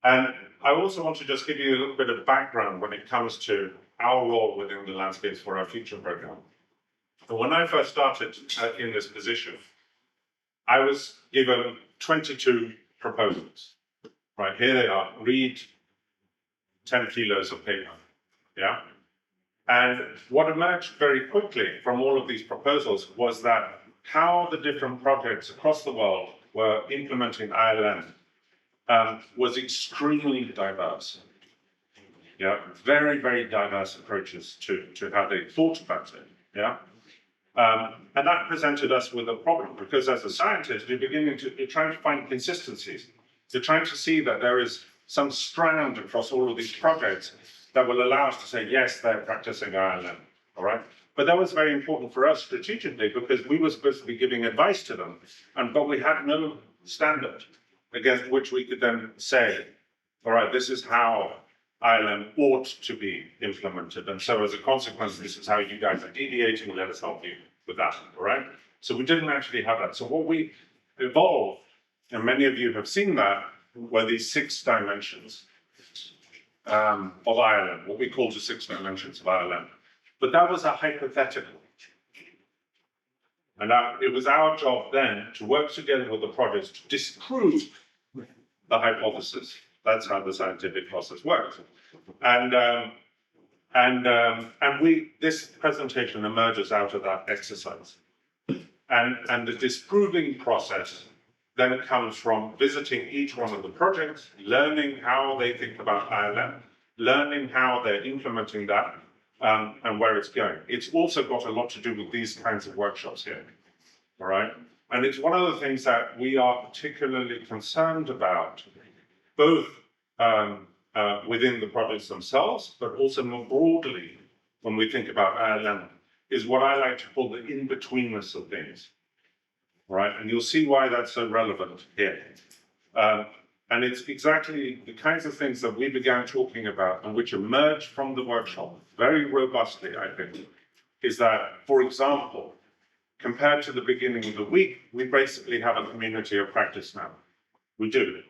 And I also want to just give you a little bit of background when it comes to our role within the Landscapes for Our Future program. And when I first started in this position, I was given 22 proposals. Right, here they are, read 10 kilos of paper, yeah? And what emerged very quickly from all of these proposals was that how the different projects across the world were implementing ILM was extremely diverse. Yeah, very, very diverse approaches to how they thought about it, yeah? And that presented us with a problem, because as a scientist, you're trying to find consistencies. You're trying to see that there is some strand across all of these projects that will allow us to say, yes, they're practicing ILM, all right? But that was very important for us strategically, because we were supposed to be giving advice to them, but we had no standard against which we could then say, all right, this is how ILM ought to be implemented. And so as a consequence, this is how you guys are deviating, let us help you with that, all right? So we didn't actually have that. So what we evolved, and many of you have seen that, were these 6 dimensions of ILM, what we call the 6 dimensions of ILM. But that was a hypothetical. And it was our job then to work together with the projects to disprove the hypothesis. That's how the scientific process works. This presentation emerges out of that exercise. And the disproving process then comes from visiting each one of the projects, learning how they think about ILM, learning how they're implementing that, and where it's going. It's also got a lot to do with these kinds of workshops here, all right? And it's one of the things that we are particularly concerned about, both within the projects themselves, but also more broadly when we think about ILM, is what I like to call the in-betweenness of things. Right, and you'll see why that's so relevant here. And it's exactly the kinds of things that we began talking about and which emerged from the workshop very robustly, I think, is that, for example, compared to the beginning of the week, we basically have a community of practice now. We do.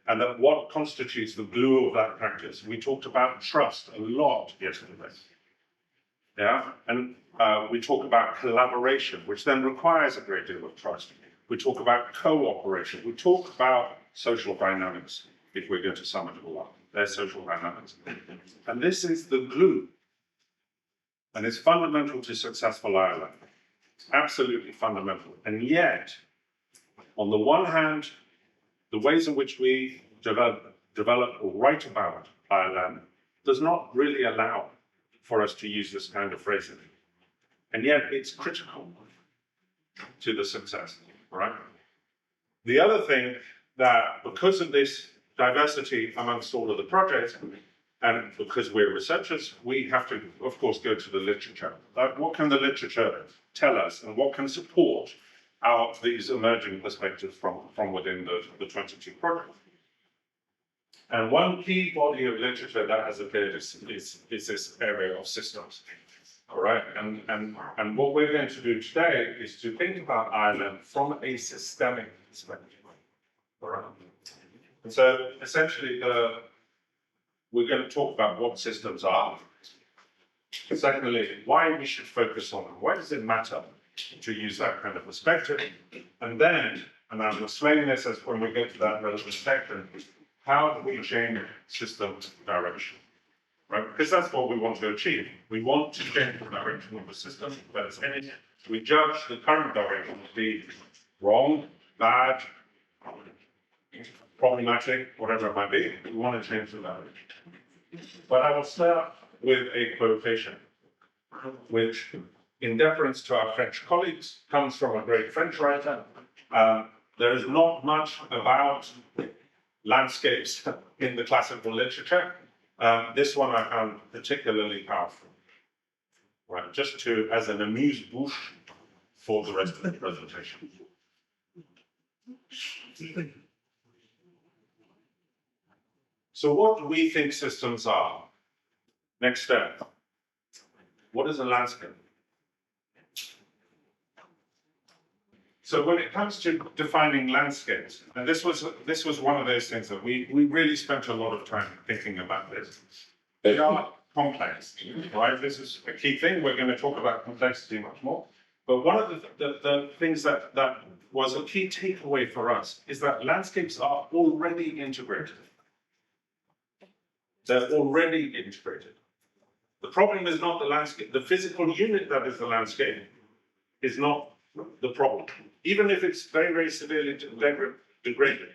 And that what constitutes the glue of that practice? We talked about trust a lot yesterday. Yeah, and we talk about collaboration, which then requires a great deal of trust. We talk about cooperation. We talk about social dynamics, if we're going to sum it all up. There's social dynamics. And this is the glue. And it's fundamental to successful ILM. It's absolutely fundamental. And yet, on the one hand, the ways in which we develop or write about ILM does not really allow for us to use this kind of phrasing. And yet it's critical to the success, right? The other thing that, because of this diversity amongst all of the projects, and because we're researchers, we have to, of course, go to the literature. What can the literature tell us, and what can support these emerging perspectives from within the 22 projects? And one key body of literature that has appeared is this area of systems. All right, and what we're going to do today is to think about ILM from a systemic perspective. All right. And so essentially, we're going to talk about what systems are. Secondly, why we should focus on them. Why does it matter to use that kind of perspective? And then, and I'm explaining this as when we get to that relevant section, how do we change system direction? Right? Because that's what we want to achieve. We want to change the direction of the system, but it's any, we judge the current direction to be wrong, bad, problematic, whatever it might be. We want to change the direction. But I will start with a quotation, which, in deference to our French colleagues, comes from a great French writer. There is not much about landscapes in the classical literature. This one I found particularly powerful, right? Just as an amuse-bouche for the rest of the presentation. So what do we think systems are? Next step. What is a landscape? So when it comes to defining landscapes, and this was one of those things that we really spent a lot of time thinking about this. They are complex, right? This is a key thing. We're going to talk about complexity much more. But one of the things that was a key takeaway for us is that landscapes are already integrated. They're already integrated. The problem is not the landscape. The physical unit that is the landscape is not the problem. Even if it's very, very severely degraded.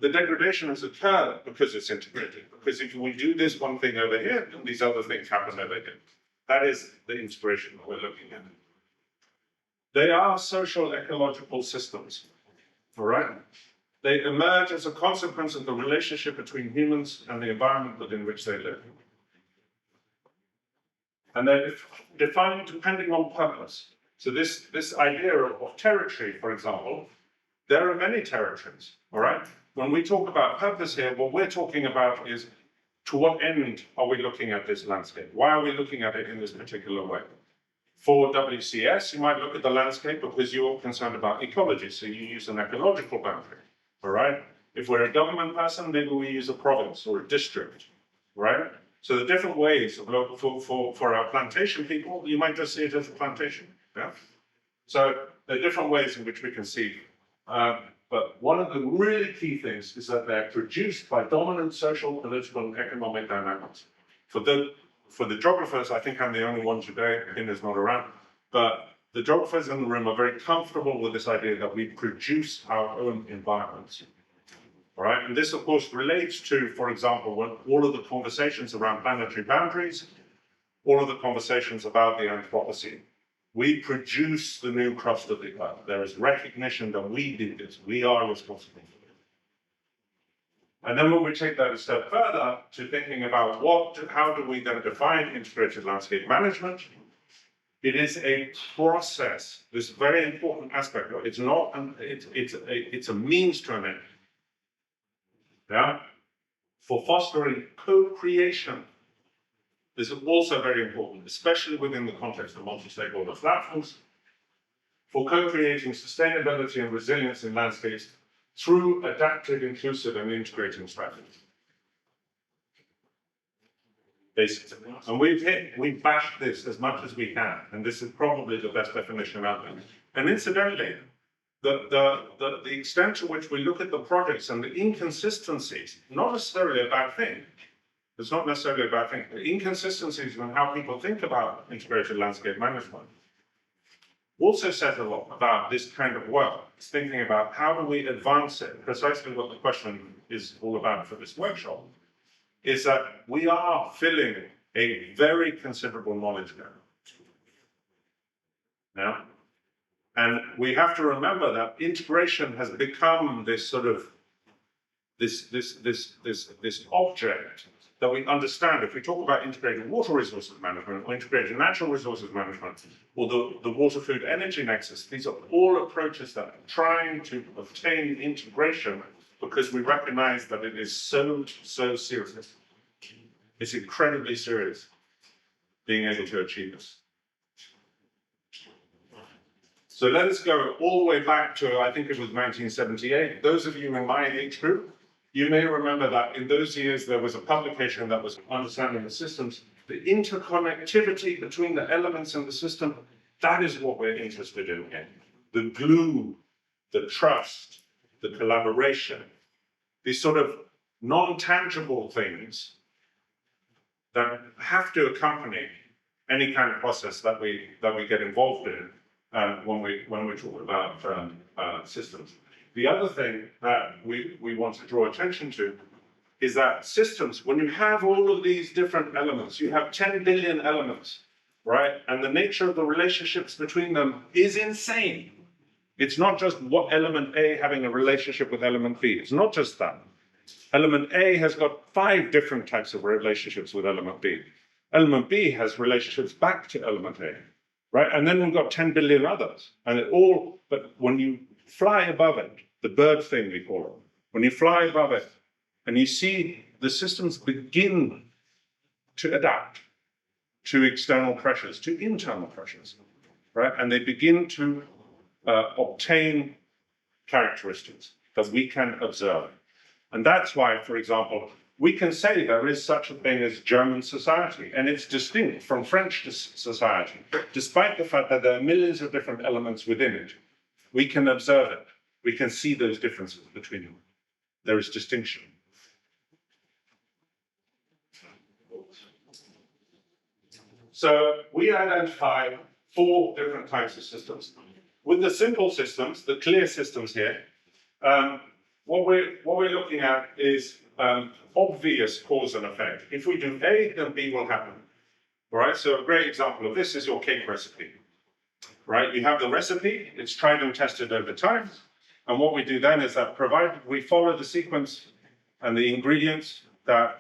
The degradation has occurred because it's integrated. Because if we do this one thing over here, then these other things happen over here. That is the integration that we're looking at. They are social ecological systems, all right? They emerge as a consequence of the relationship between humans and the environment within which they live. And they're defined depending on purpose. So this idea of territory, for example, there are many territories, all right? When we talk about purpose here, what we're talking about is to what end are we looking at this landscape? Why are we looking at it in this particular way? For WCS, you might look at the landscape because you're concerned about ecology, so you use an ecological boundary, all right? If we're a government person, maybe we use a province or a district, right? So the different ways of looking for our plantation people, you might just see it as a plantation, yeah? So there are different ways in which we can see. But one of the really key things is that they're produced by dominant social, political, and economic dynamics. For the geographers, I think I'm the only one today, Hinda's not around, but the geographers in the room are very comfortable with this idea that we produce our own environments. All right, and this of course relates to, for example, when all of the conversations around planetary boundaries, all of the conversations about the Anthropocene. We produce the new crust of the earth. There is recognition that we did this. We are responsible for it. And then when we take that a step further to thinking about how do we then define integrated landscape management, it is a process. This very important aspect. It's not. It's a means to an end. Yeah, for fostering co-creation. This is also very important, especially within the context of multi-stakeholder platforms, for co-creating sustainability and resilience in landscapes through adaptive, inclusive, and integrating strategies. Basically. And we've bashed this as much as we can, and this is probably the best definition out there. And incidentally, the extent to which we look at the projects and the inconsistencies, not necessarily a bad thing. It's not necessarily a bad thing. The inconsistencies in how people think about integrated landscape management also says a lot about this kind of work. It's thinking about how do we advance it, precisely what the question is all about for this workshop, is that we are filling a very considerable knowledge gap. Now, and we have to remember that integration has become this sort of this object that we understand. If we talk about integrated water resources management or integrated natural resources management or the water food energy nexus, these are all approaches that are trying to obtain integration because we recognize that it is so serious. It's incredibly serious being able to achieve this. So let us go all the way back to, I think it was 1978. Those of you in my age group, you may remember that in those years there was a publication that was understanding the systems, the interconnectivity between the elements in the system. That is what we're interested in here. The glue, the trust, the collaboration, these sort of non-tangible things that have to accompany any kind of process that we get involved in when we talk about systems. The other thing that we want to draw attention to is that systems, when you have all of these different elements, you have 10 billion elements, right? And the nature of the relationships between them is insane. It's not just what element A having a relationship with element B. It's not just that. Element A has got 5 different types of relationships with element B. Element B has relationships back to element A, right? And then we've got 10 billion others. But when you fly above it, the bird thing we call it, when you fly above it and you see the systems begin to adapt to external pressures, to internal pressures, right? And they begin to obtain characteristics that we can observe. And that's why, for example, we can say there is such a thing as German society, and it's distinct from French society, despite the fact that there are millions of different elements within it. We can observe it. We can see those differences between them. There is distinction. So we identify 4 different types of systems. With the simple systems, the clear systems here, what we're looking at is obvious cause and effect. If we do A, then B will happen. All right, so a great example of this is your cake recipe. Right, you have the recipe, it's tried and tested over time, and what we do then is that provided we follow the sequence and the ingredients that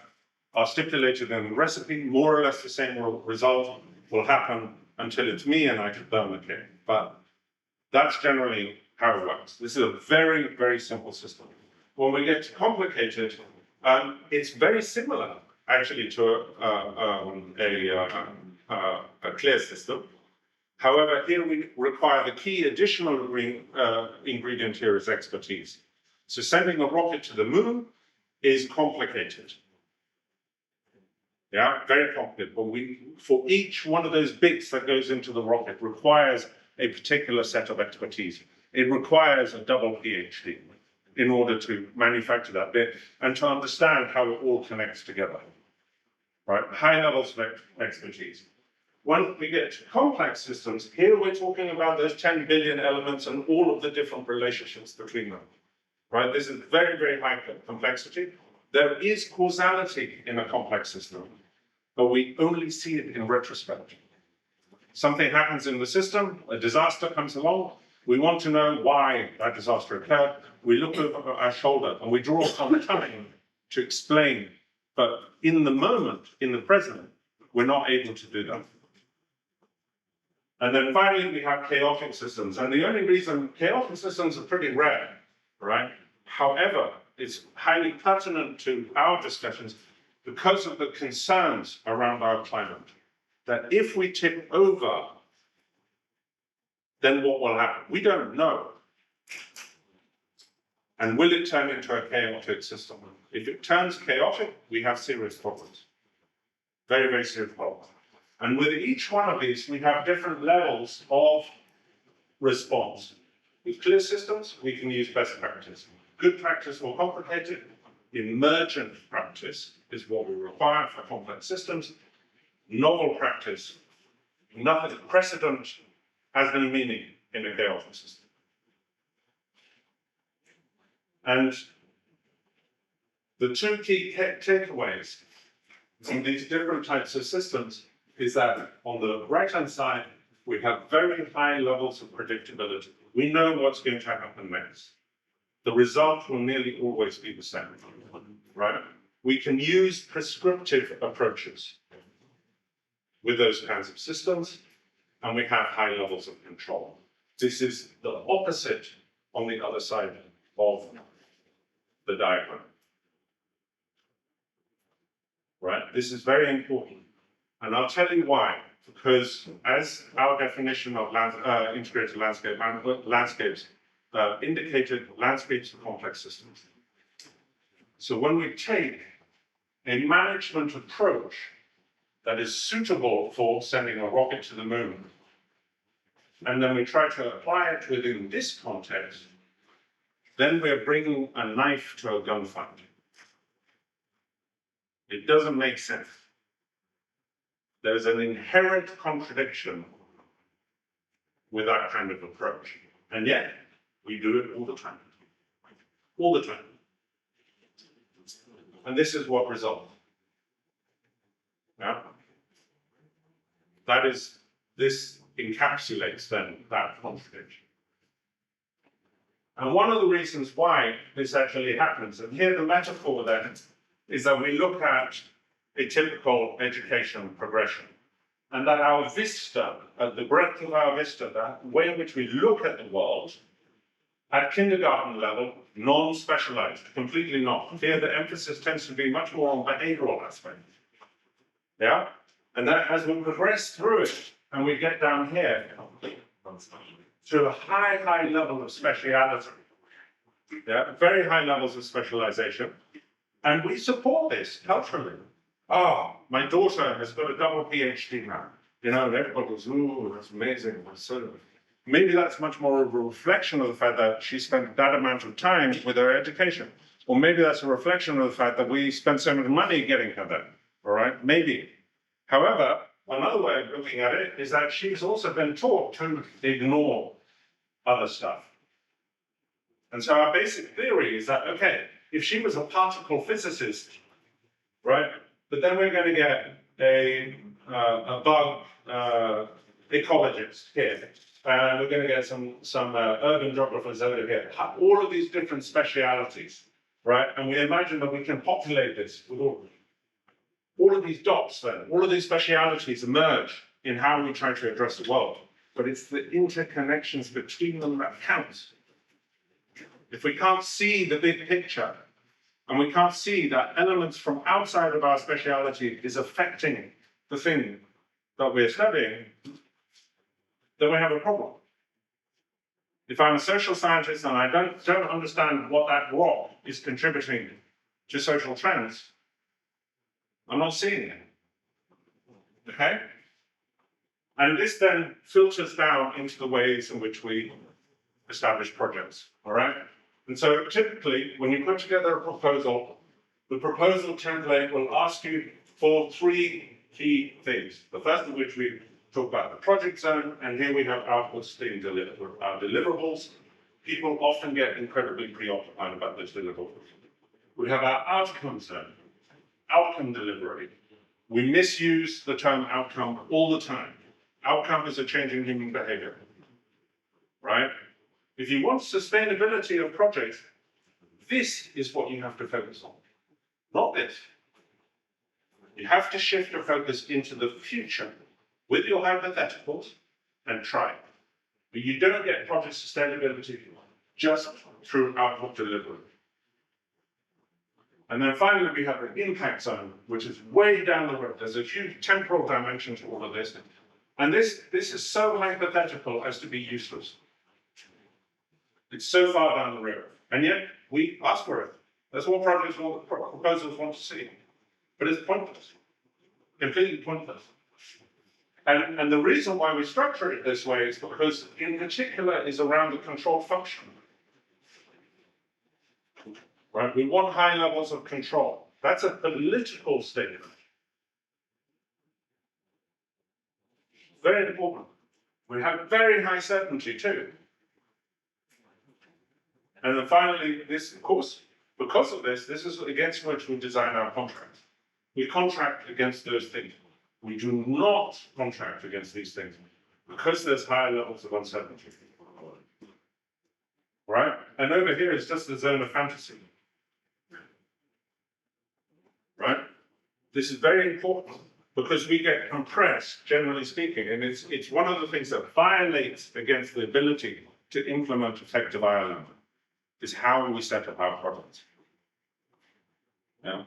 are stipulated in the recipe, more or less the same result will happen until it's me and I can burn the cake. But that's generally how it works. This is a very, very simple system. When we get complicated, it's very similar actually to a clear system. However, here we require the key additional ingredient here is expertise. So sending a rocket to the moon is complicated. Yeah, very complicated. But for each one of those bits that goes into the rocket requires a particular set of expertise. It requires a double PhD in order to manufacture that bit and to understand how it all connects together. Right? High levels of expertise. When we get to complex systems, here we're talking about those 10 billion elements and all of the different relationships between them. Right? This is very, very high complexity. There is causality in a complex system, but we only see it in retrospect. Something happens in the system, a disaster comes along, we want to know why that disaster occurred. We look over our shoulder and we draw on time to explain, but in the moment, in the present, we're not able to do that. And then finally, we have chaotic systems. And the only reason chaotic systems are pretty rare, right? However, it's highly pertinent to our discussions because of the concerns around our climate. That if we tip over, then what will happen? We don't know. And will it turn into a chaotic system? If it turns chaotic, we have serious problems. Very, very serious problems. And with each one of these, we have different levels of response. With clear systems, we can use best practice. Good practice, more complicated. Emergent practice is what we require for complex systems. Novel practice, nothing precedent has no meaning in a chaotic system. And the 2 key takeaways from these different types of systems is that on the right-hand side, we have very high levels of predictability. We know what's going to happen next. The result will nearly always be the same, right? We can use prescriptive approaches with those kinds of systems, and we have high levels of control. This is the opposite on the other side of the diagram. Right? This is very important. And I'll tell you why. Because as our definition of integrated landscapes indicated, landscapes are complex systems. So when we take a management approach that is suitable for sending a rocket to the moon, and then we try to apply it within this context, then we're bringing a knife to a gunfight. It doesn't make sense. There's an inherent contradiction with that kind of approach. And yet, we do it all the time. All the time. And this is what results. Yeah? This encapsulates then that contradiction. And one of the reasons why this actually happens, and here the metaphor then, is that we look at a typical education progression, and that our vista, the breadth of our vista, the way in which we look at the world, at kindergarten level, non-specialized, completely not. Here the emphasis tends to be much more on behavioral aspects. Yeah? And that as we progress through it, and we get down here, to a high level of speciality. Yeah, very high levels of specialization. And we support this culturally. Oh, my daughter has got a double PhD now. You know, and everybody goes, ooh, that's amazing. So maybe that's much more of a reflection of the fact that she spent that amount of time with her education. Or maybe that's a reflection of the fact that we spent so much money getting her there. All right, maybe. However, another way of looking at it is that she's also been taught to ignore other stuff. And so our basic theory is that, okay, if she was a particle physicist, right, but then we're going to get a bug ecologist here, and we're going to get some urban geographers over here, all of these different specialities, right? And we imagine that we can populate this with all of these dots then, all of these specialities emerge in how we try to address the world. But it's the interconnections between them that counts. If we can't see the big picture, and we can't see that elements from outside of our speciality is affecting the thing that we're studying, then we have a problem. If I'm a social scientist and I don't understand what that rock is contributing to social trends, I'm not seeing it. Okay? And this then filters down into the ways in which we establish projects. All right? And so typically, when you put together a proposal, the proposal template will ask you for 3 key things. The first of which we talk about the project zone, and here we have outputs being delivered. Our deliverables, people often get incredibly preoccupied about those deliverables. We have our outcome zone, outcome delivery. We misuse the term outcome all the time. Outcome is a change in human behavior, right? If you want sustainability of projects, this is what you have to focus on, not this. You have to shift your focus into the future with your hypotheticals and try. But you don't get project sustainability just through output delivery. And then finally, we have the impact zone, which is way down the road. There's a huge temporal dimension to all of this. And this is so hypothetical as to be useless. It's so far down the road. And yet, we ask for it. That's what proposals want to see. But it's pointless. Completely pointless. And the reason why we structure it this way is because, in particular, is around the control function. Right? We want high levels of control. That's a political statement. Very important. We have very high certainty too. And then finally, this, of course, because of this, this is against which we design our contracts. We contract against those things. We do not contract against these things because there's higher levels of uncertainty. Right? And over here is just the zone of fantasy. Right? This is very important because we get compressed, generally speaking, and it's one of the things that violates against the ability to implement effective ILM, is how we set up our products. Yeah.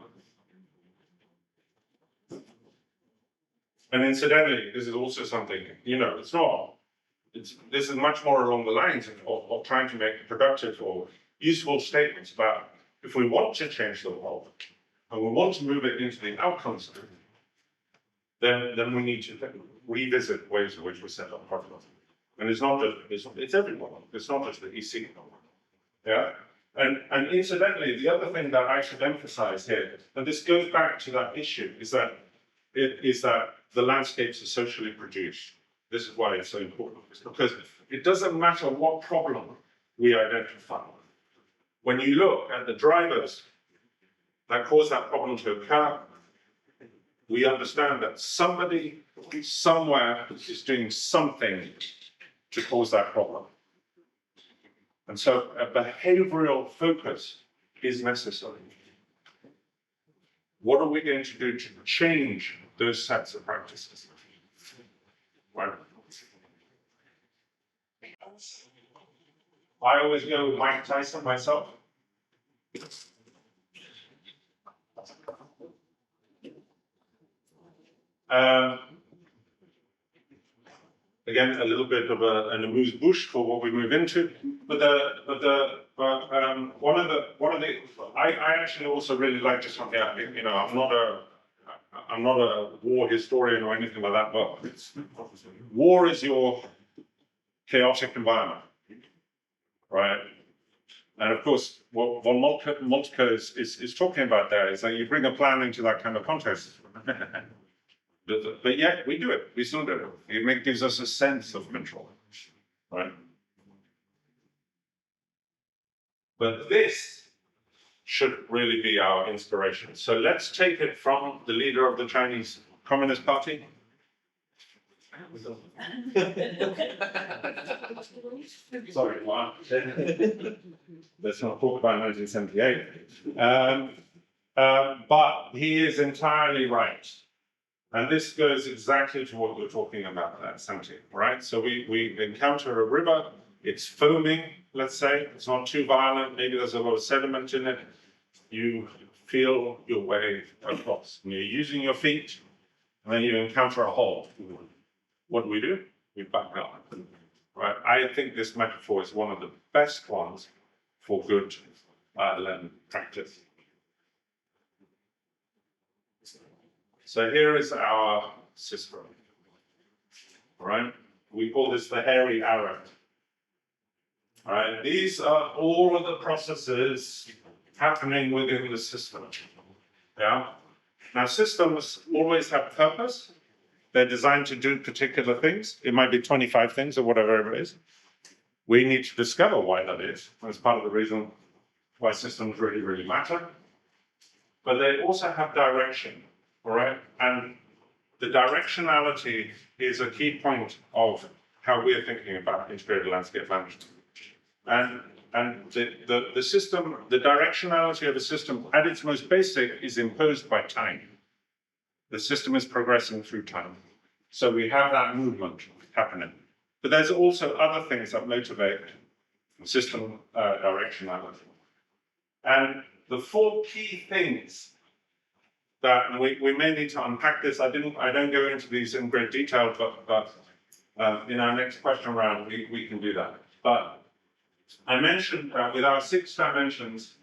And incidentally, this is also something, you know, this is much more along the lines of trying to make productive or useful statements about if we want to change the world and we want to move it into the outcomes, then we need to revisit ways in which we set up products. And it's not just, it's everyone. It's not just the EC. Yeah. And incidentally, the other thing that I should emphasize here, and this goes back to that issue, is that the landscapes are socially produced. This is why it's so important. It's because it doesn't matter what problem we identify. When you look at the drivers that cause that problem to occur, we understand that somebody somewhere is doing something to cause that problem. And so a behavioral focus is necessary. What are we going to do to change those sets of practices? Right. I always go with Mike Tyson myself. again, a little bit of an amuse-bouche for what we move into. But I actually also really like to something. You know, I'm not a war historian or anything like that, but war is your chaotic environment, right? And of course, what von Moltke is talking about there is that you bring a plan into that kind of context. But yet we do it, we still do it. It gives us a sense of control, right? But this should really be our inspiration. So let's take it from the leader of the Chinese Communist Party. Sorry, let's not talk about 1978. But he is entirely right. And this goes exactly to what we're talking about at Santi, right? So we encounter a river, it's foaming, let's say, it's not too violent, maybe there's a lot of sediment in it. You feel your way across, and you're using your feet, and then you encounter a hole. What do? We back up, right? I think this metaphor is one of the best ones for good practice. So here is our system, right? We call this the hairy arrow. Right? These are all of the processes happening within the system. Yeah. Now, systems always have purpose. They're designed to do particular things. It might be 25 things or whatever it is. We need to discover why that is. That's part of the reason why systems really, really matter. But they also have direction. All right, and the directionality is a key point of how we're thinking about integrated landscape management. And the system, the directionality of a system at its most basic is imposed by time. The system is progressing through time. So we have that movement happening. But there's also other things that motivate system directionality. And the four key things that we may need to unpack this. I don't go into these in great detail, but in our next question round, we can do that. But I mentioned that with our 6 dimensions,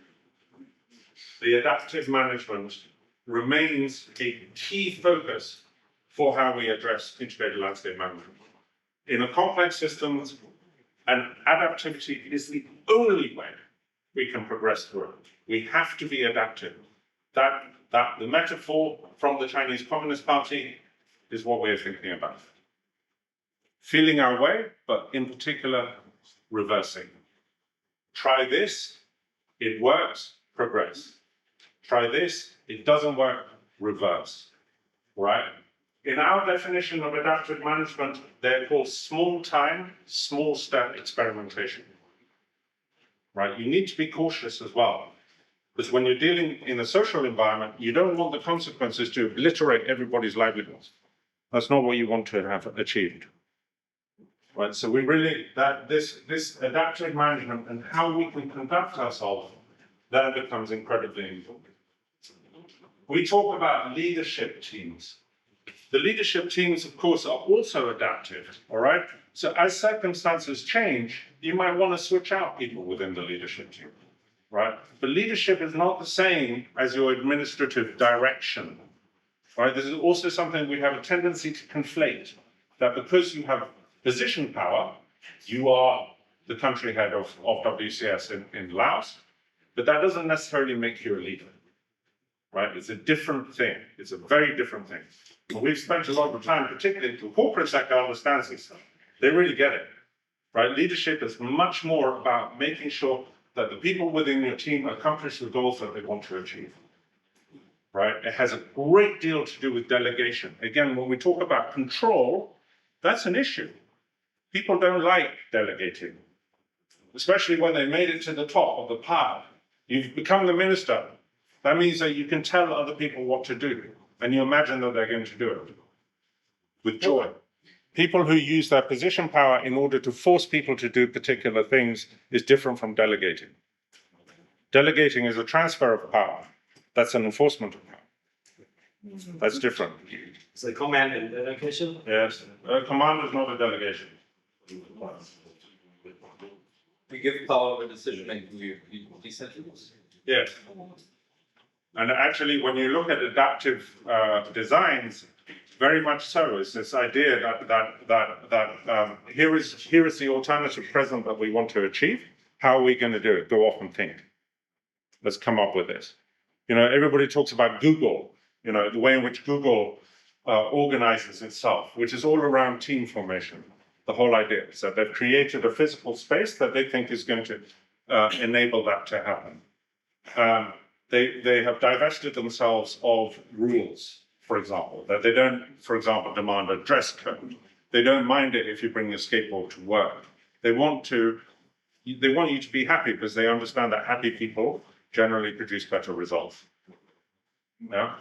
the adaptive management remains a key focus for how we address integrated landscape management. In a complex system, and adaptivity is the only way we can progress through it. We have to be adaptive. That the metaphor from the Chinese Communist Party is what we're thinking about. Feeling our way, but in particular, reversing. Try this, it works, progress. Try this, it doesn't work, reverse. Right? In our definition of adaptive management, they're called small time, small step experimentation. Right? You need to be cautious as well. Because when you're dealing in a social environment, you don't want the consequences to obliterate everybody's livelihoods. That's not what you want to have achieved. Right? So we really, this adaptive management and how we can conduct ourselves, that becomes incredibly important. We talk about leadership teams. The leadership teams, of course, are also adaptive, all right? So as circumstances change, you might want to switch out people within the leadership team. Right? But leadership is not the same as your administrative direction. Right? This is also something we have a tendency to conflate, that because you have position power, you are the country head of WCS in Laos, but that doesn't necessarily make you a leader. Right? It's a different thing. It's a very different thing. And we've spent a lot of time, particularly the corporate sector understands this stuff. They really get it. Right? Leadership is much more about making sure that the people within your team accomplish the goals that they want to achieve, right? It has a great deal to do with delegation. Again, when we talk about control, that's an issue. People don't like delegating, especially when they made it to the top of the pile. You've become the minister. That means that you can tell other people what to do, and you imagine that they're going to do it with joy. People who use their position power in order to force people to do particular things is different from delegating. Delegating is a transfer of power. That's an enforcement of power. That's different. It's a command and delegation. Yes, a command is not a delegation. We give power of decision making, we decentralize. Yes. And actually, when you look at adaptive designs, very much so. It's this idea that here is the alternative present that we want to achieve. How are we going to do it? Go off and think. Let's come up with this. You know, everybody talks about Google. You know, the way in which Google organizes itself, which is all around team formation. The whole idea is that they've created a physical space that they think is going to enable that to happen. They have divested themselves of rules, for example, that they don't, for example, demand a dress code. They don't mind it if you bring your skateboard to work. They want you to be happy because they understand that happy people generally produce better results. Yeah.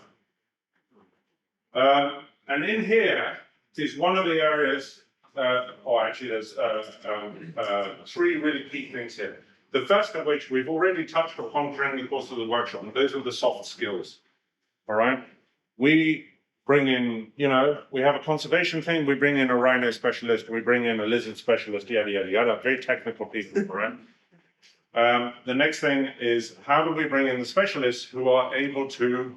And in here is one of the areas, or actually there's three really key things here. The first of which we've already touched upon during the course of the workshop, and those are the soft skills. All right? We bring in, you know, we have a conservation thing, we bring in a rhino specialist, we bring in a lizard specialist, yada, yada, yada, very technical people, all right? The next thing is, how do we bring in the specialists who are able to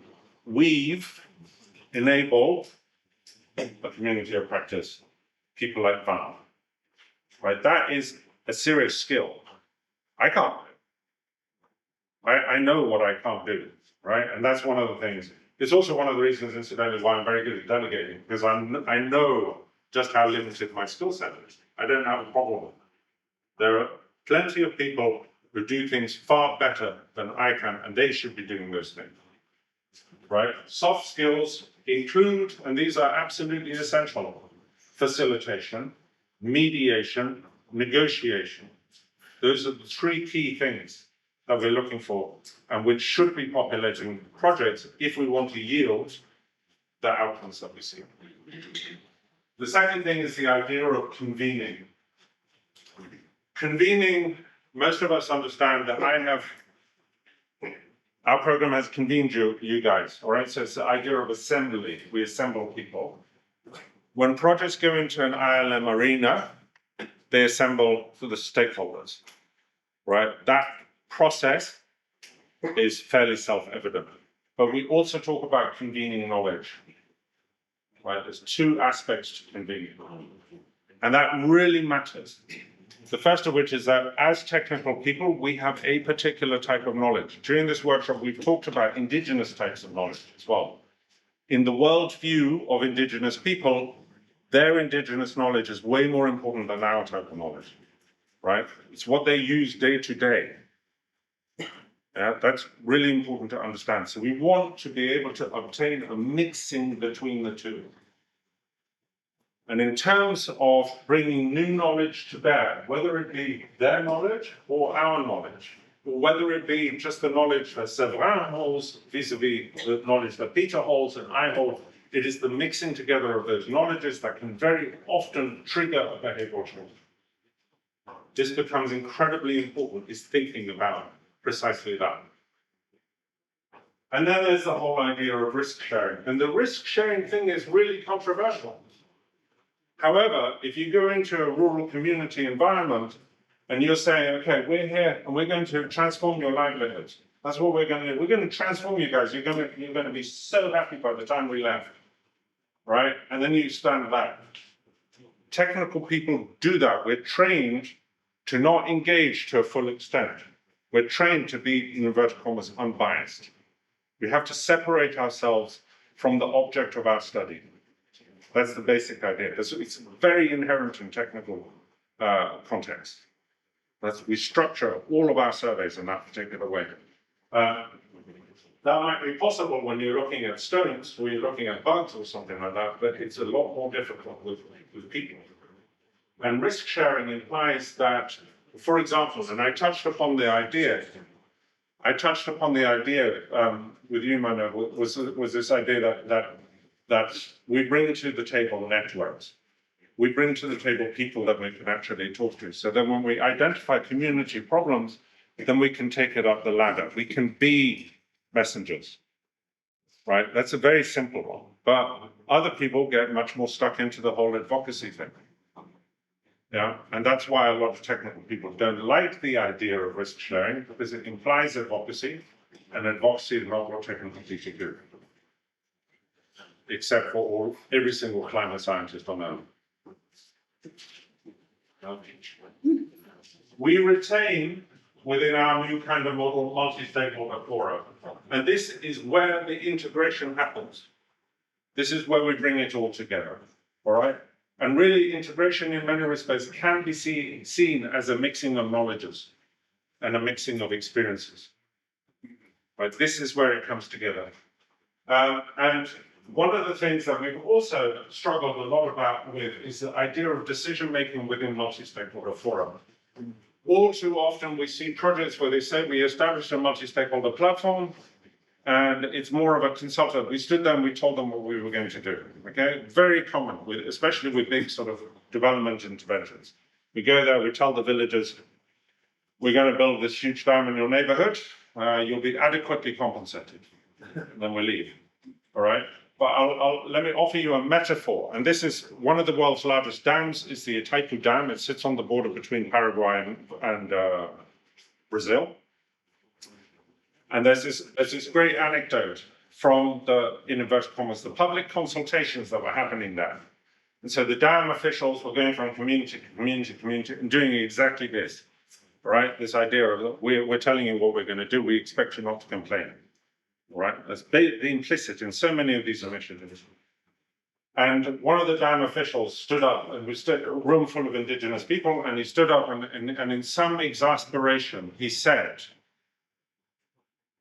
enable a community of practice, people like Van, right? That is a serious skill. I can't do it. I know what I can't do, right? And that's one of the things. It's also one of the reasons, incidentally, why I'm very good at delegating, because I know just how limited my skill set is. I don't have a problem with it. There are plenty of people who do things far better than I can, and they should be doing those things, right? Soft skills include, and these are absolutely essential, facilitation, mediation, negotiation. Those are the three key things that we're looking for and which should be populating projects if we want to yield the outcomes that we see. The second thing is the idea of convening. Convening, most of us understand that our program has convened you guys, all right? So it's the idea of assembly. We assemble people. When projects go into an ILM arena, they assemble to the stakeholders, right? That process is fairly self-evident. But we also talk about convening knowledge, right? There's two aspects to convening, and that really matters. The first of which is that as technical people, we have a particular type of knowledge. During this workshop, we've talked about indigenous types of knowledge as well. In the worldview of indigenous people, their indigenous knowledge is way more important than our type of knowledge, right? It's what they use day to day. Yeah, that's really important to understand. So we want to be able to obtain a mixing between the two. And in terms of bringing new knowledge to bear, whether it be their knowledge or our knowledge, or whether it be just the knowledge that Severin holds vis-a-vis the knowledge that Peter holds and I hold, it is the mixing together of those knowledges that can very often trigger a behavioral change. This becomes incredibly important, is thinking about precisely that. And then there's the whole idea of risk sharing. And the risk sharing thing is really controversial. However, if you go into a rural community environment and you're saying, okay, we're here and we're going to transform your livelihoods. That's what we're going to do. We're going to transform you guys. You're going to be so happy by the time we left, right? And then you stand back. Technical people do that. We're trained to not engage to a full extent. We're trained to be, in inverted commas, unbiased. We have to separate ourselves from the object of our study. That's the basic idea. It's very inherent in technical context. We structure all of our surveys in that particular way. That might be possible when you're looking at stones, or you're looking at bugs or something like that, but it's a lot more difficult with people. And risk sharing implies that, for example, and I touched upon the idea with you, Mano, was this idea that we bring to the table networks. We bring to the table people that we can actually talk to. So then when we identify community problems, then we can take it up the ladder. We can be messengers. right? That's a very simple one. But other people get much more stuck into the whole advocacy thing. Yeah, and that's why a lot of technical people don't like the idea of risk sharing, because it implies advocacy, and advocacy is not what technical people do, except for every single climate scientist on Earth. We retain within our new kind of model multi-stakeholder forum, and this is where the integration happens. This is where we bring it all together, all right? And really, integration in many respects can be seen as a mixing of knowledges and a mixing of experiences. Right? This is where it comes together. And one of the things that we've also struggled a lot about with is the idea of decision-making within multi-stakeholder forum. All too often, we see projects where they say we established a multi-stakeholder platform, and it's more of a consultant. We stood there and we told them what we were going to do. Okay, very common, especially with big sort of development interventions. We go there, we tell the villagers, we're going to build this huge dam in your neighborhood. You'll be adequately compensated. Then we leave. All right. But let me offer you a metaphor. And this is one of the world's largest dams. Is the Itaipu Dam. It sits on the border between Paraguay and Brazil. And there's this great anecdote from the, in inverted commas, the public consultations that were happening there. And so the dam officials were going from community to community to community and doing exactly this, right? This idea of we're telling you what we're going to do. We expect you not to complain, right? That's the implicit in so many of these initiatives. And one of the dam officials stood up, and we stood a room full of indigenous people, and he stood up and in some exasperation, he said,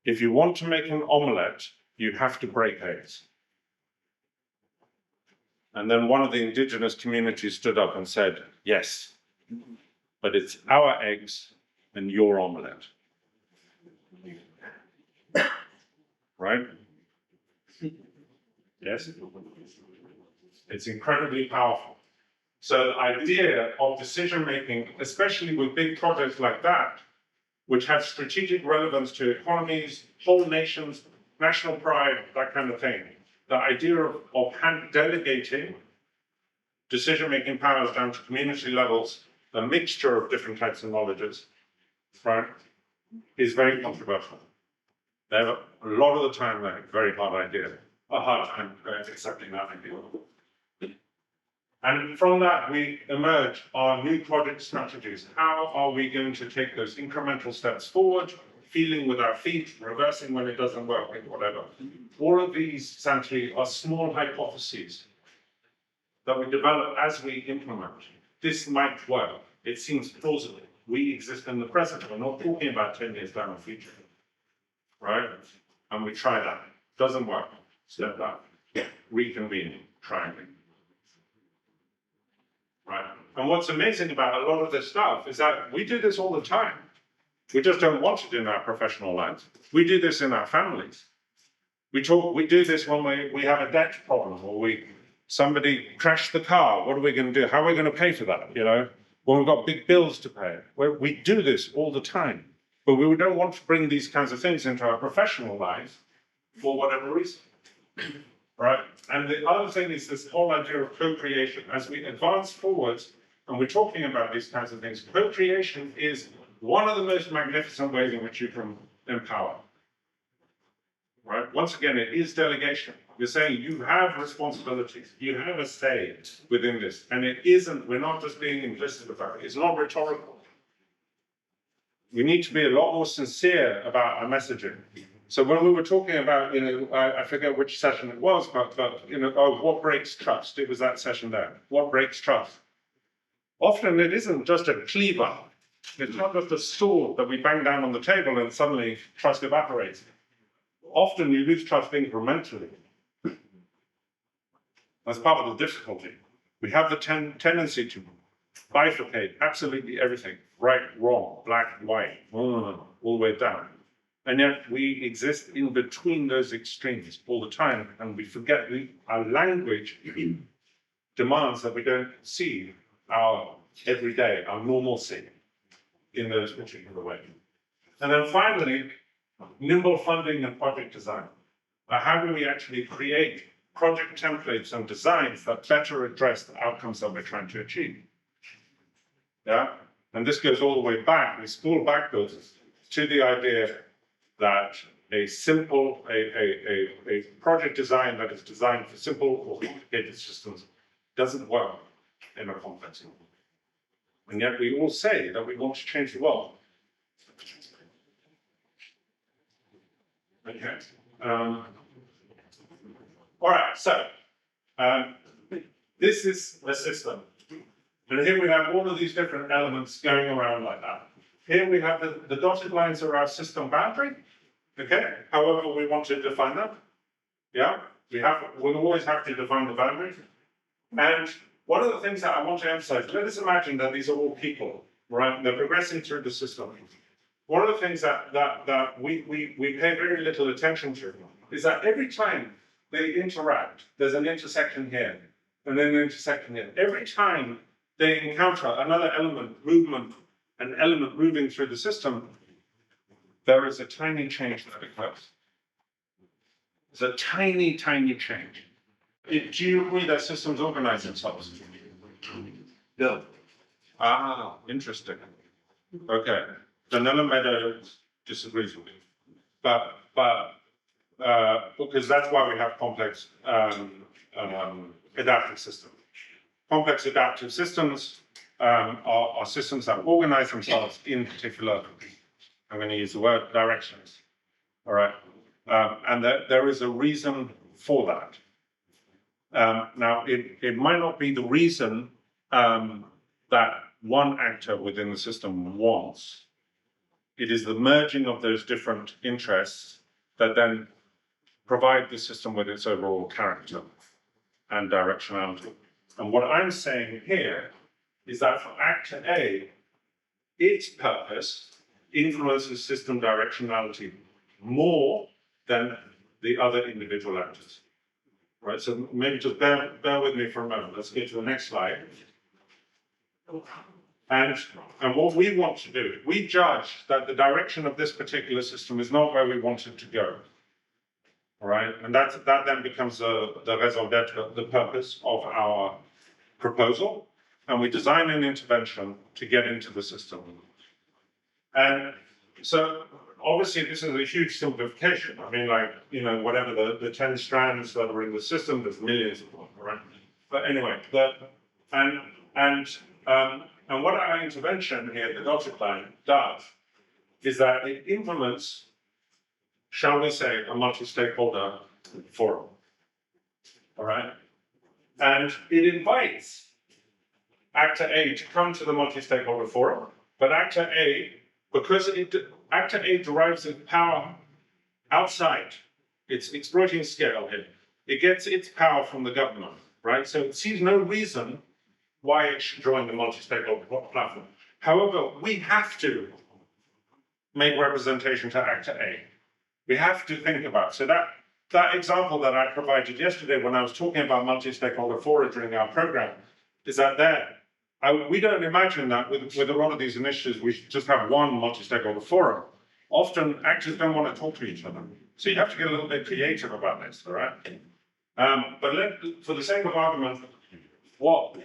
if you want to make an omelette, you have to break eggs. And then one of the indigenous communities stood up and said, yes, but it's our eggs and your omelette. Right? Yes? It's incredibly powerful. So the idea of decision-making, especially with big projects like that, which have strategic relevance to economies, whole nations, national pride, that kind of thing. The idea of delegating decision-making powers down to community levels, a mixture of different types of knowledges, right, is very controversial. They have a lot of the time a very hard time accepting that idea. And from that, we emerge our new project strategies. How are we going to take those incremental steps forward, feeling with our feet, reversing when it doesn't work, whatever. All of these, essentially, are small hypotheses that we develop as we implement. This might work. It seems plausible. We exist in the present. We're not talking about 10 years down the future, right? And we try that. Doesn't work. Step back. Reconvene. Try again. Right. And what's amazing about a lot of this stuff is that we do this all the time. We just don't want it in our professional lives. We do this in our families. We do this when we have a debt problem, or somebody crashed the car. What are we going to do? How are we going to pay for that? You know, when we've got big bills to pay. We do this all the time, but we don't want to bring these kinds of things into our professional lives for whatever reason. Right? And the other thing is this whole idea of co-creation. As we advance forwards, and we're talking about these kinds of things, co-creation is one of the most magnificent ways in which you can empower. Right? Once again, it is delegation. You're saying you have responsibilities, you have a say within this, and we're not just being implicit about it, it's not rhetorical. We need to be a lot more sincere about our messaging. So when we were talking about, I forget which session it was, but what breaks trust? It was that session there. What breaks trust? Often it isn't just a cleaver. It's not just a sword that we bang down on the table and suddenly trust evaporates. Often you lose trust incrementally. That's part of the difficulty. We have the tendency to bifurcate absolutely everything. Right, wrong, black, white, all the way down. And yet we exist in between those extremes all the time, and we forget our language demands that we don't see our everyday, our normalcy in those particular ways. And then finally, nimble funding and project design. how do we actually create project templates and designs that better address the outcomes that we're trying to achieve? Yeah, and this goes all the way back, we spool backwards to the idea that a simple, a project design that is designed for simple or complicated systems doesn't work in a complex world. And yet we all say that we want to change the world. Okay. All right, so this is the system. And here we have all of these different elements going around like that. Here we have the dotted lines are our system boundary. Okay, however we want to define them. Yeah, we'll always have to define the boundary. And one of the things that I want to emphasize, let us imagine that these are all people, right? They're progressing through the system. One of the things that we pay very little attention to is that every time they interact, there's an intersection here, and then an intersection here. Every time they encounter another element, an element moving through the system, there is a tiny change that occurs. It's a tiny, tiny change. Do you agree that systems organize themselves? No. Ah, interesting. Okay. Vanilla Meadows disagrees with me. But because that's why we have complex adaptive systems. Complex adaptive systems are systems that organize themselves in particular, I'm going to use the word, directions. All right. And there is a reason for that. Now, it might not be the reason that one actor within the system wants. It is the merging of those different interests that then provide the system with its overall character and directionality. And what I'm saying here is that for actor A, its purpose influences system directionality more than the other individual actors. Right, so maybe just bear with me for a moment. Let's get to the next slide. And what we want to do, we judge that the direction of this particular system is not where we want it to go. All right, and that then becomes the raison d'etre, the purpose of our proposal. And we design an intervention to get into the system. And so obviously this is a huge simplification. I mean, like, you know, whatever the 10 strands that are in the system, there's millions of them, right? But anyway, and what our intervention here, the dotted line, does is that it implements, shall we say, a multi-stakeholder forum. All right? And it invites actor A to come to the multi-stakeholder forum, but actor A, because actor A derives its power outside, it's exploiting scale here. It gets its power from the government, right? So it sees no reason why it should join the multi-stakeholder platform. However, we have to make representation to actor A. We have to think about, so that example that I provided yesterday when I was talking about multi-stakeholder fora during our program, is that we don't imagine that with a lot of these initiatives, we should just have one multi-stakeholder forum. Often actors don't want to talk to each other. So you have to get a little bit creative about this, all right? But for the sake of argument, what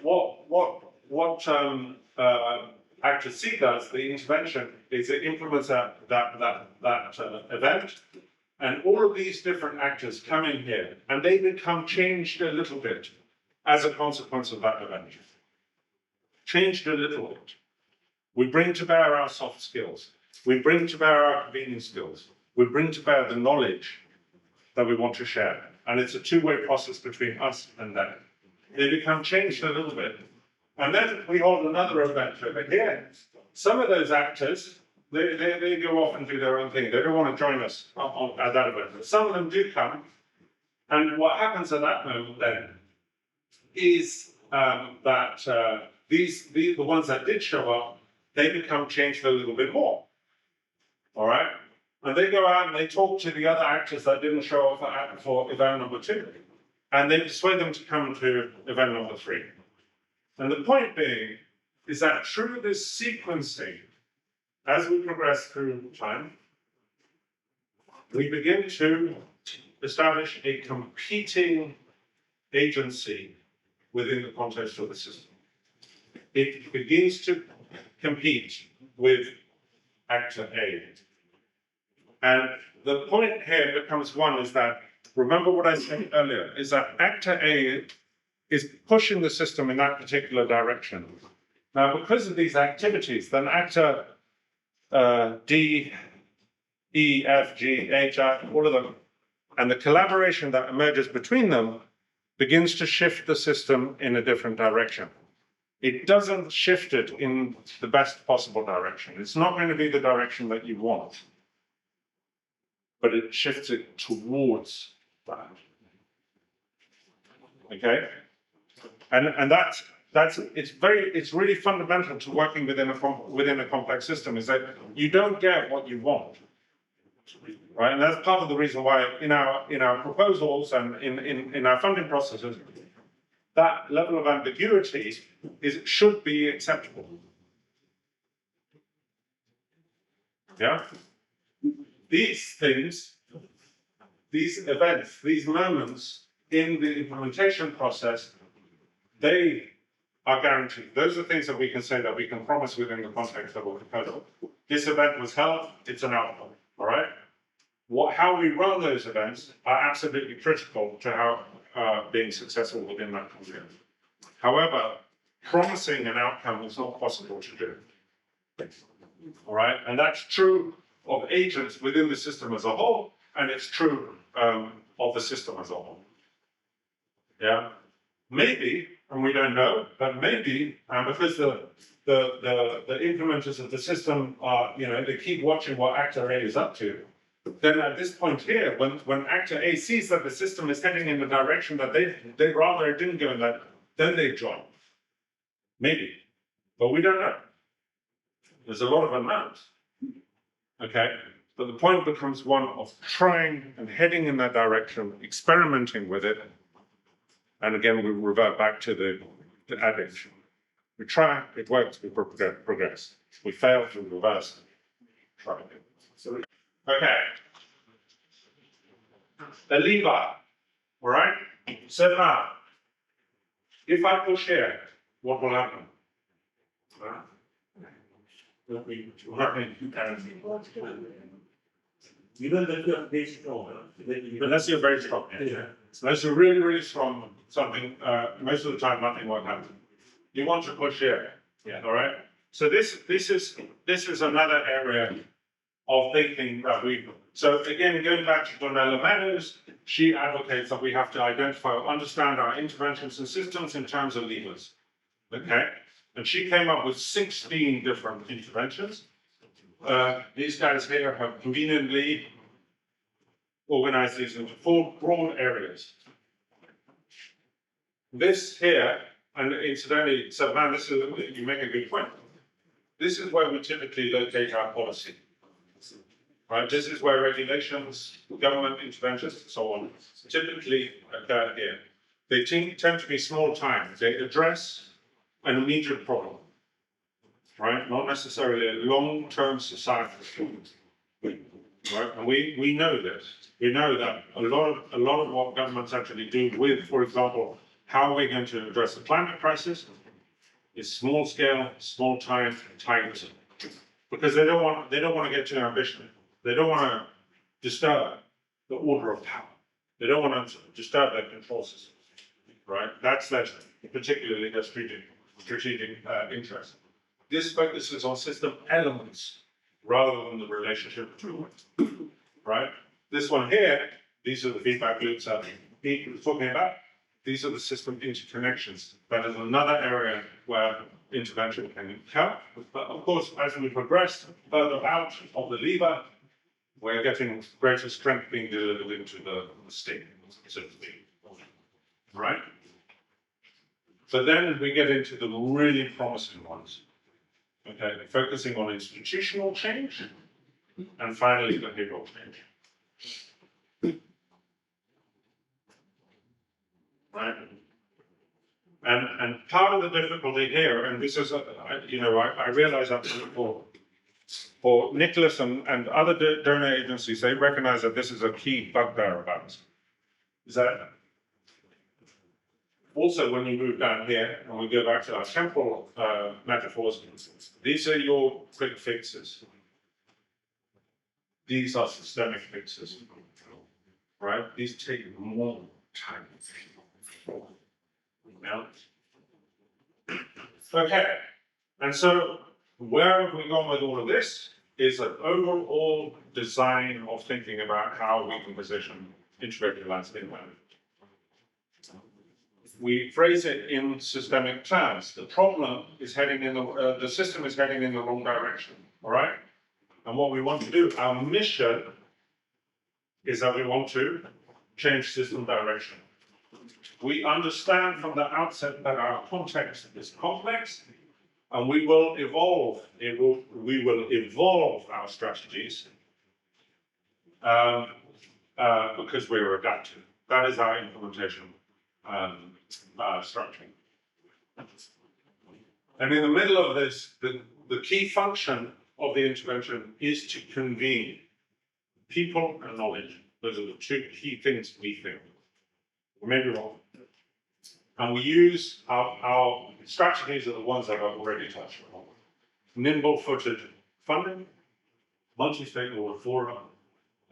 actor C does, the intervention, is it implements that event, and all of these different actors come in here, and they become changed a little bit as a consequence of that event. Changed a little bit. We bring to bear our soft skills. We bring to bear our convening skills. We bring to bear the knowledge that we want to share. And it's a two-way process between us and them. They become changed a little bit. And then we hold another event over here. Some of those actors, they go off and do their own thing. They don't want to join us at that event. But some of them do come. And what happens at that moment then is that the ones that did show up, they become changed a little bit more. All right? And they go out and they talk to the other actors that didn't show up for event number 2. And they persuade them to come to event number 3. And the point being is that through this sequencing, as we progress through time, we begin to establish a competing agency within the context of the system. It begins to compete with actor A. And the point here becomes one is that, remember what I said earlier, is that actor A is pushing the system in that particular direction. Now, because of these activities, then actor D, E, F, G, H, I, all of them, and the collaboration that emerges between them begins to shift the system in a different direction. It doesn't shift it in the best possible direction. It's not going to be the direction that you want, but it shifts it towards that. Okay? And that's it's really fundamental to working within a complex system, is that you don't get what you want. Right? And that's part of the reason why in our proposals and in our funding processes, that level of ambiguity should be acceptable. Yeah? These things, these events, these moments in the implementation process, they are guaranteed. Those are things that we can say that we can promise within the context of a proposal. This event was held, it's an outcome, all right? How we run those events are absolutely critical to how being successful within that context. However, promising an outcome is not possible to do. All right, and that's true of agents within the system as a whole, and it's true of the system as a whole. Yeah, maybe, and we don't know, but maybe, because the implementers of the system are, they keep watching what actor A is up to. Then at this point here, when actor A sees that the system is heading in the direction that they rather it didn't go in that, then they join. Maybe, but we don't know. There's a lot of unknowns. Okay, but the point becomes one of trying and heading in that direction, experimenting with it. And again, we revert back to the adage. We try, it works, we progress. We fail to reverse, try again. So, okay. A lever, all right? So now, if I push here, what will happen? Unless you're very strong. Yeah. So unless you're really, really strong, something, most of the time nothing will happen. You want to push here. Yeah. All right. So this is another area of thinking that so again, going back to Donella Meadows, she advocates that we have to identify or understand our interventions and systems in terms of levers. Okay? And she came up with 16 different interventions. These guys here have conveniently organized these into 4 broad areas. This here, and incidentally, so man, you make a good point. This is where we typically locate our policy. Right, this is where regulations, government interventions, and so on, typically occur here. They tend to be small time. They address an immediate problem, right? Not necessarily a long-term societal problem. Right? And we know this. We know that a lot of what governments actually do with, for example, how we're going to address the climate crisis is small scale, small time, tight, because they don't want to get too ambitious. They don't want to disturb the order of power. They don't want to disturb their control system, right? That's particularly their strategic interest. This focuses on system elements rather than the relationship between them, right? This one here, these are the feedback loops that Pete was talking about. These are the system interconnections. That is another area where intervention can help. But of course, as we progress further out of the lever, we're getting greater strength being delivered into the state, so to speak. Right? But then we get into the really promising ones. Okay, focusing on institutional change and finally behavioral change. Right? And part of the difficulty here, and this is, I realize that for Nicholas and other donor agencies, they recognize that this is a key bugbear of ours. is that also when you move down here and we go back to our temporal metaphors, these are your quick fixes. These are systemic fixes, right? These take more time. Yeah. Okay, and so where have we gone with all of this? Is an overall design of thinking about how we can position integrated landscape management. We phrase it in systemic terms. The problem is heading in the system is heading in the wrong direction. All right, and what we want to do, our mission, is that we want to change system direction. We understand from the outset that our context is complex, and we will evolve. We will evolve our strategies because we're adaptive. That is our implementation structure. And in the middle of this, the key function of the intervention is to convene people and knowledge. Those are the two key things we think. We may be wrong. And we use our strategies are the ones that I've already touched on. Nimble-footed funding, multi-stakeholder forum,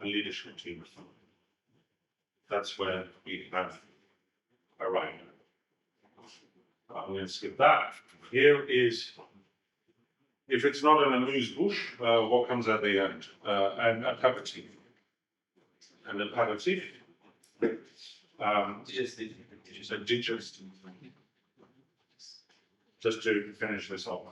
and leadership team. That's where we have arrived. I'm going to skip that. Here is, if it's not an amuse-bouche, what comes at the end? And a aperitif. An aperitif. A digest. Just to finish this off.